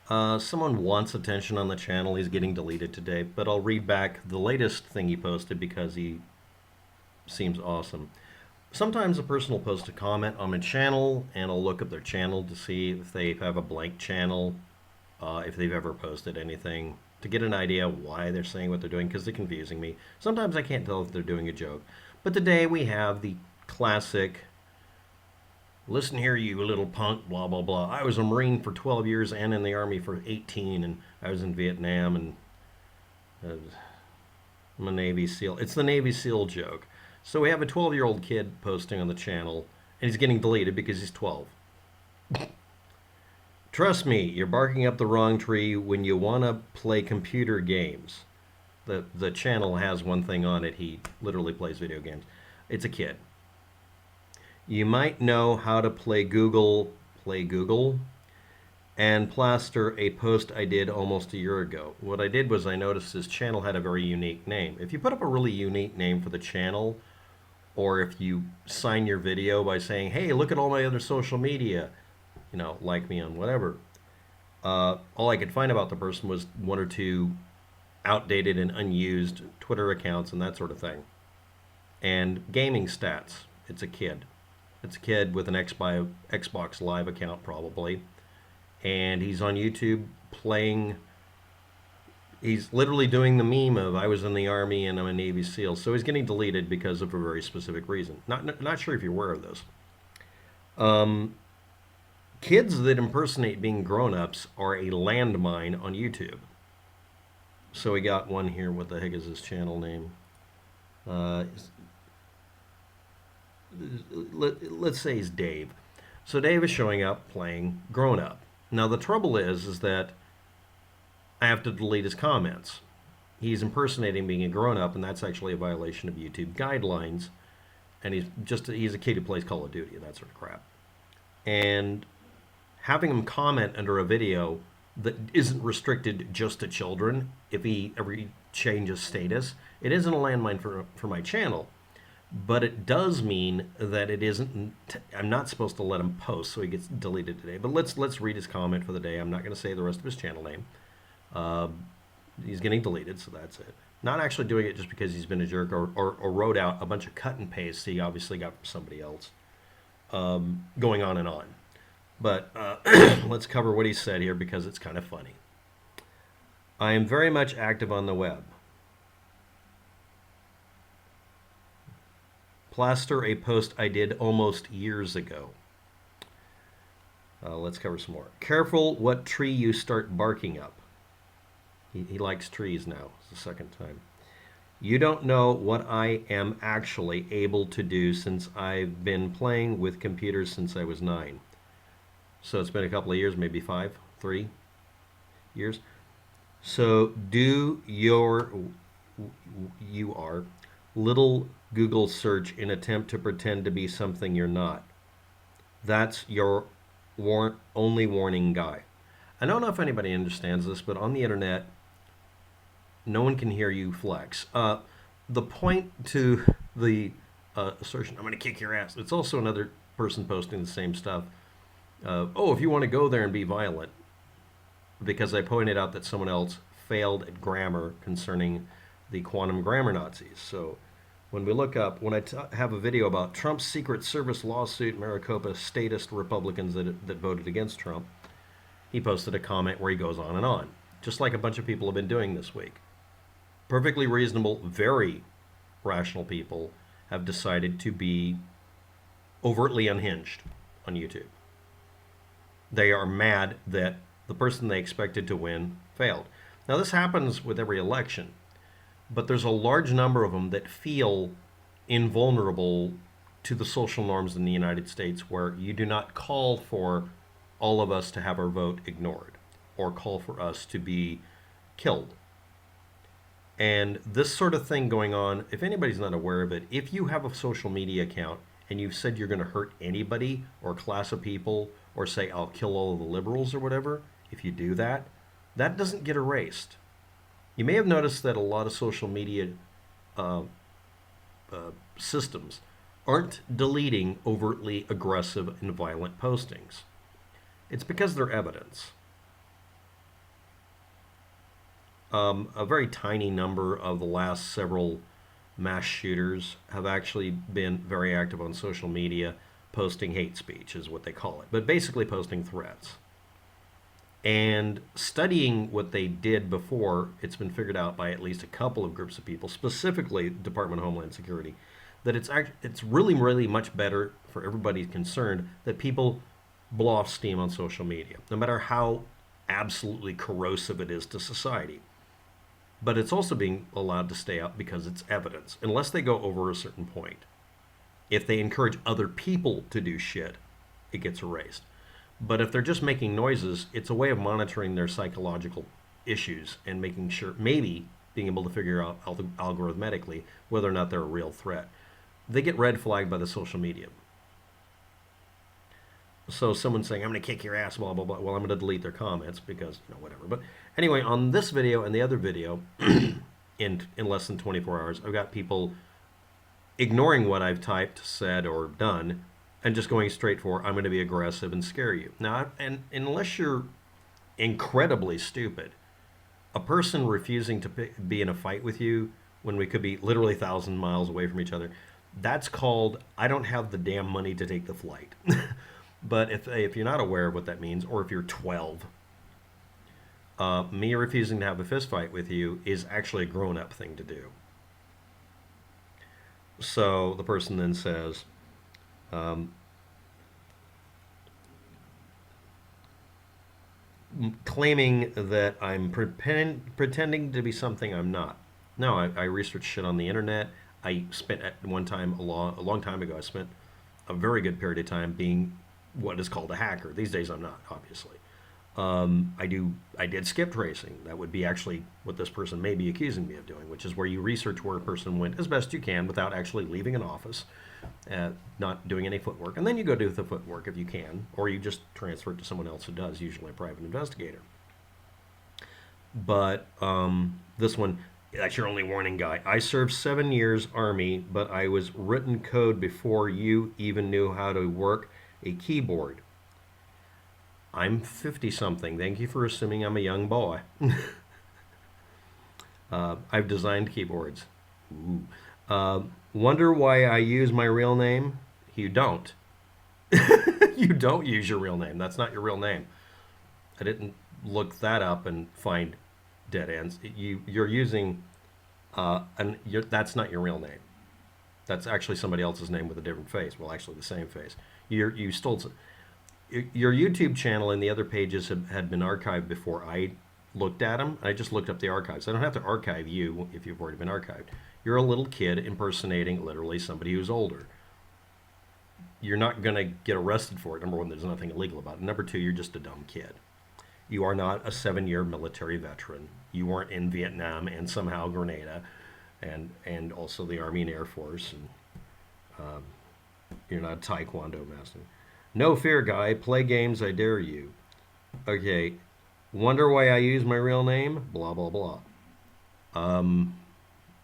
Someone wants attention on the channel. He's getting deleted today, but I'll read back the latest thing he posted because he seems awesome. Sometimes a person will post a comment on a channel, and I'll look at their channel to see if they have a blank channel, if they've ever posted anything, to get an idea why they're saying what they're doing, because they're confusing me. Sometimes I can't tell if they're doing a joke. But today we have the classic, listen here, you little punk, blah, blah, blah. I was a Marine for 12 years and in the Army for 18, and I was in Vietnam, and I'm a Navy SEAL. It's the Navy SEAL joke. So we have a 12-year-old kid posting on the channel, and he's getting deleted because he's 12. Trust me, you're barking up the wrong tree when you want to play computer games. The channel has one thing on it. He literally plays video games. It's a kid. You might know how to play Google, and plaster, a post I did almost a year ago. What I did was I noticed his channel had a very unique name. If you put up a really unique name for the channel, or if you sign your video by saying, hey, look at all my other social media, like me on whatever, all I could find about the person was one or two outdated and unused Twitter accounts and that sort of thing. And gaming stats. It's a kid. It's a kid with an Xbox Live account probably. And he's on YouTube playing. He's literally doing the meme of I was in the Army and I'm a Navy SEAL. So he's getting deleted because of a very specific reason. Not sure if you're aware of this. Kids that impersonate being grown-ups are a landmine on YouTube. So we got one here. What the heck is his channel name? Let's say he's Dave. So Dave is showing up playing grown-up. Now the trouble is that I have to delete his comments. He's impersonating being a grown-up, and that's actually a violation of YouTube guidelines. And he's a kid who plays Call of Duty and that sort of crap. And having him comment under a video that isn't restricted just to children, if he ever changes status, it isn't a landmine for my channel. But it does mean that it isn't. I'm not supposed to let him post, so he gets deleted today. But let's read his comment for the day. I'm not going to say the rest of his channel name. He's getting deleted, so that's it. Not actually doing it just because he's been a jerk or wrote out a bunch of cut and paste he obviously got from somebody else. Going on and on. But let's cover what he said here because it's kind of funny. I am very much active on the web. Plaster, a post I did almost years ago. Let's cover some more. Careful what tree you start barking up. He likes trees now. It's the second time. You don't know what I am actually able to do since I've been playing with computers since I was 9. So it's been a couple of years, maybe 3 years. So do your little Google search in attempt to pretend to be something you're not. That's your only warning, guy. I don't know if anybody understands this, but on the internet, no one can hear you flex. The point to the assertion, I'm going to kick your ass, it's also another person posting the same stuff. If you want to go there and be violent, because I pointed out that someone else failed at grammar concerning the quantum grammar Nazis. So when we look up, when I have a video about Trump's Secret Service lawsuit, Maricopa statist Republicans that voted against Trump, he posted a comment where he goes on and on, just like a bunch of people have been doing this week. Perfectly reasonable, very rational people have decided to be overtly unhinged on YouTube. They are mad that the person they expected to win failed. Now, this happens with every election, but there's a large number of them that feel invulnerable to the social norms in the United States where you do not call for all of us to have our vote ignored or call for us to be killed. And this sort of thing going on, if anybody's not aware of it, if you have a social media account and you've said you're going to hurt anybody or a class of people or say I'll kill all of the liberals or whatever, if you do that, that doesn't get erased. You may have noticed that a lot of social media systems aren't deleting overtly aggressive and violent postings. It's because they're evidence. a very tiny number of the last several mass shooters have actually been very active on social media, posting hate speech, is what they call it, but basically posting threats. And studying what they did before, it's been figured out by at least a couple of groups of people, specifically Department of Homeland Security, that it's really, really much better for everybody concerned that people blow off steam on social media, no matter how absolutely corrosive it is to society. But it's also being allowed to stay up because it's evidence, unless they go over a certain point. If they encourage other people to do shit, it gets erased. But if they're just making noises, it's a way of monitoring their psychological issues and making sure, maybe being able to figure out algorithmically whether or not they're a real threat. They get red flagged by the social media. So someone saying, I'm going to kick your ass, blah, blah, blah. Well, I'm going to delete their comments because, whatever. But anyway, on this video and the other video, in less than 24 hours, I've got people ignoring what I've typed, said, or done, and just going straight for, I'm going to be aggressive and scare you. Now, and unless you're incredibly stupid, a person refusing to be in a fight with you when we could be literally 1,000 miles away from each other, that's called, I don't have the damn money to take the flight. But if you're not aware of what that means, or if you're 12, me refusing to have a fist fight with you is actually a grown-up thing to do. So the person then says, claiming that I'm pretending to be something I'm not. No, I researched shit on the internet. I spent at one time, a long time ago, I spent a very good period of time being what is called a hacker. These days I'm not, obviously. I did skip tracing. That would be actually what this person may be accusing me of doing, which is where you research where a person went as best you can without actually leaving an office, not doing any footwork. And then you go do the footwork if you can, or you just transfer it to someone else who does, usually a private investigator. But this one, that's your only warning, guy. I served 7 years Army, but I was written code before you even knew how to work a keyboard. I'm 50-something. Thank you for assuming I'm a young boy. I've designed keyboards. Wonder why I use my real name? You don't. You don't use your real name. That's not your real name. I didn't look that up and find dead ends. You're using, that's not your real name. That's actually somebody else's name with a different face. Well, actually the same face. You stole your YouTube channel and the other pages had been archived before I looked at them. I just looked up the archives. I don't have to archive you if you've already been archived. You're a little kid impersonating literally somebody who's older. You're not going to get arrested for it. Number one, there's nothing illegal about it. Number two, you're just a dumb kid. You are not a 7-year military veteran. You weren't in Vietnam and somehow Grenada and also the Army and Air Force. And you're not a Taekwondo master. No fear, guy. Play games, I dare you. Okay. Wonder why I use my real name? Blah, blah, blah.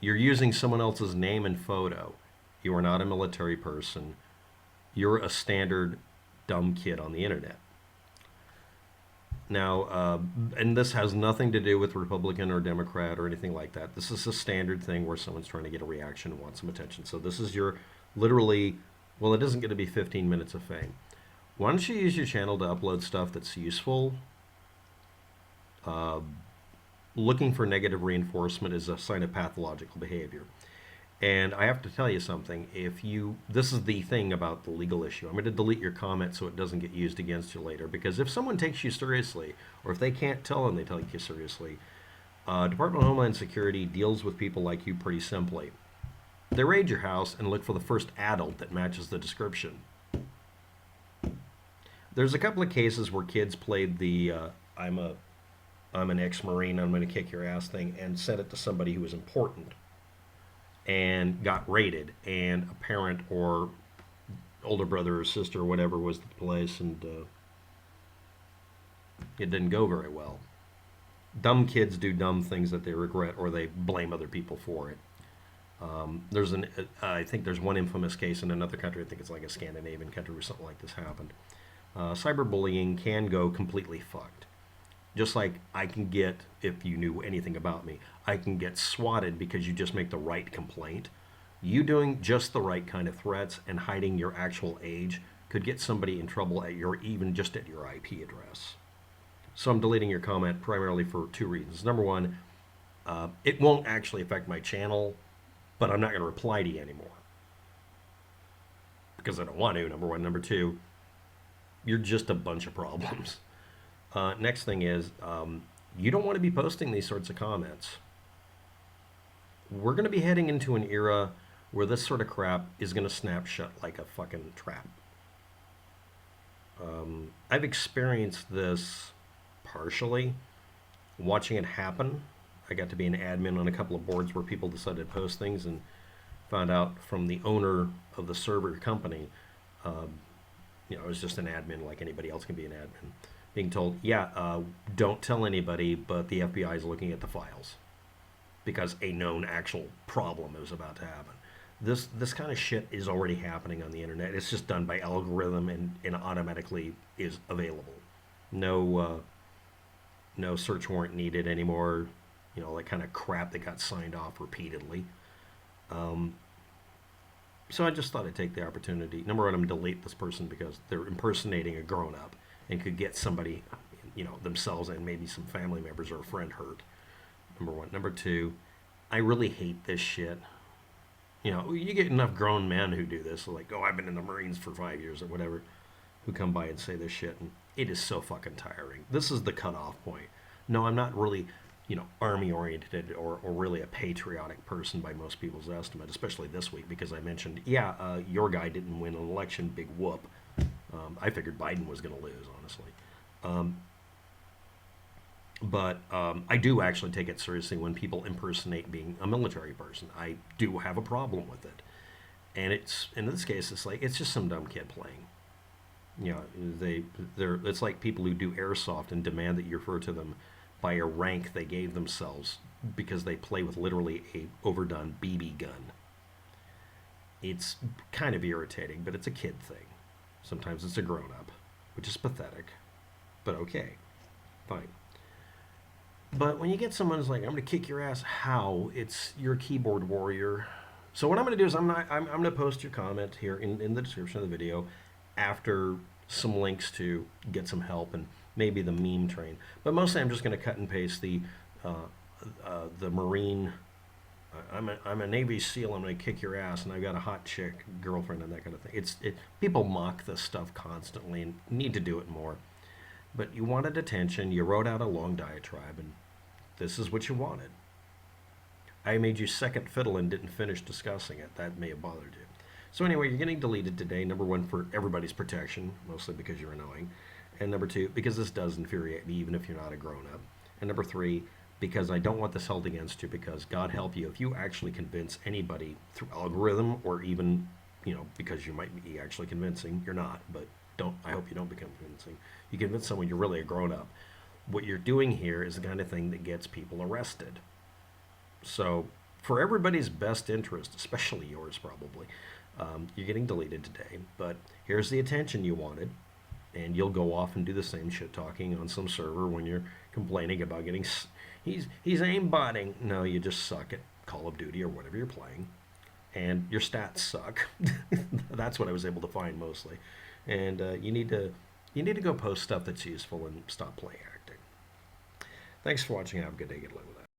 You're using someone else's name and photo. You are not a military person. You're a standard dumb kid on the internet. Now, and this has nothing to do with Republican or Democrat or anything like that. This is a standard thing where someone's trying to get a reaction and want some attention. So this is your literally, well, it isn't going to be 15 minutes of fame. Why don't you use your channel to upload stuff that's useful? Looking for negative reinforcement is a sign of pathological behavior. And I have to tell you something. This is the thing about the legal issue. I'm going to delete your comment so it doesn't get used against you later. Because if someone takes you seriously, or if they can't tell them they take you seriously, Department of Homeland Security deals with people like you pretty simply. They raid your house and look for the first adult that matches the description. There's a couple of cases where kids played the I'm an ex-Marine, I'm going to kick your ass thing and sent it to somebody who was important and got raided, and a parent or older brother or sister or whatever was at the place, and it didn't go very well. Dumb kids do dumb things that they regret, or they blame other people for it. I think there's one infamous case in another country, I think it's like a Scandinavian country where something like this happened. Cyberbullying can go completely fucked. Just like I can get, if you knew anything about me, I can get swatted because you just make the right complaint. You doing just the right kind of threats and hiding your actual age could get somebody in trouble at your, even just at your IP address. So I'm deleting your comment primarily for two reasons. Number one, it won't actually affect my channel, but I'm not going to reply to you anymore because I don't want to. Number one. Number two, you're just a bunch of problems. Next thing is, you don't want to be posting these sorts of comments. We're going to be heading into an era where this sort of crap is going to snap shut like a fucking trap. I've experienced this partially, watching it happen. I got to be an admin on a couple of boards where people decided to post things and found out from the owner of the server company, I was just an admin like anybody else can be an admin, being told, yeah, don't tell anybody, but the FBI is looking at the files because a known actual problem is about to happen. This kind of shit is already happening on the internet. It's just done by algorithm and automatically is available. No search warrant needed anymore. That kind of crap that got signed off repeatedly. So I just thought I'd take the opportunity. Number one, I'm going to delete this person because they're impersonating a grown-up and could get somebody, themselves and maybe some family members or a friend hurt. Number one. Number two, I really hate this shit. You get enough grown men who do this, like, oh, I've been in the Marines for 5 years or whatever, who come by and say this shit, and it is so fucking tiring. This is the cutoff point. No, I'm not really, army-oriented or really a patriotic person by most people's estimate, especially this week, because I mentioned, your guy didn't win an election, big whoop. I figured Biden was going to lose, honestly. But I do actually take it seriously when people impersonate being a military person. I do have a problem with it. And in this case, it's just some dumb kid playing. It's like people who do airsoft and demand that you refer to them by a rank they gave themselves because they play with literally a overdone BB gun. It's kind of irritating, but it's a kid thing. Sometimes it's a grown-up, which is pathetic. But okay, fine. But when you get someone who's like, I'm going to kick your ass, how? You're a keyboard warrior. So what I'm going to do is I'm going to post your comment here in the description of the video after some links to get some help and maybe the meme train. But mostly I'm just going to cut and paste the Marine. I'm a Navy SEAL. I'm going to kick your ass, and I've got a hot chick girlfriend and that kind of thing. People mock this stuff constantly and need to do it more. But you wanted attention. You wrote out a long diatribe, and this is what you wanted. I made you second fiddle and didn't finish discussing it. That may have bothered you. So anyway, you're getting deleted today. Number one, for everybody's protection, mostly because you're annoying. And number two, because this does infuriate me, even if you're not a grown-up. And number three, because I don't want this held against you, because God help you, if you actually convince anybody through algorithm or even, because you might be actually convincing, you're not, but I hope you don't become convincing. You convince someone you're really a grown-up. What you're doing here is the kind of thing that gets people arrested. So for everybody's best interest, especially yours probably, you're getting deleted today. But here's the attention you wanted, and you'll go off and do the same shit talking on some server when you're complaining about getting... He's aimbotting. No, you just suck at Call of Duty or whatever you're playing. And your stats suck. That's what I was able to find mostly. And you need to go post stuff that's useful and stop play acting. Thanks for watching. Have a good day. Get along with that.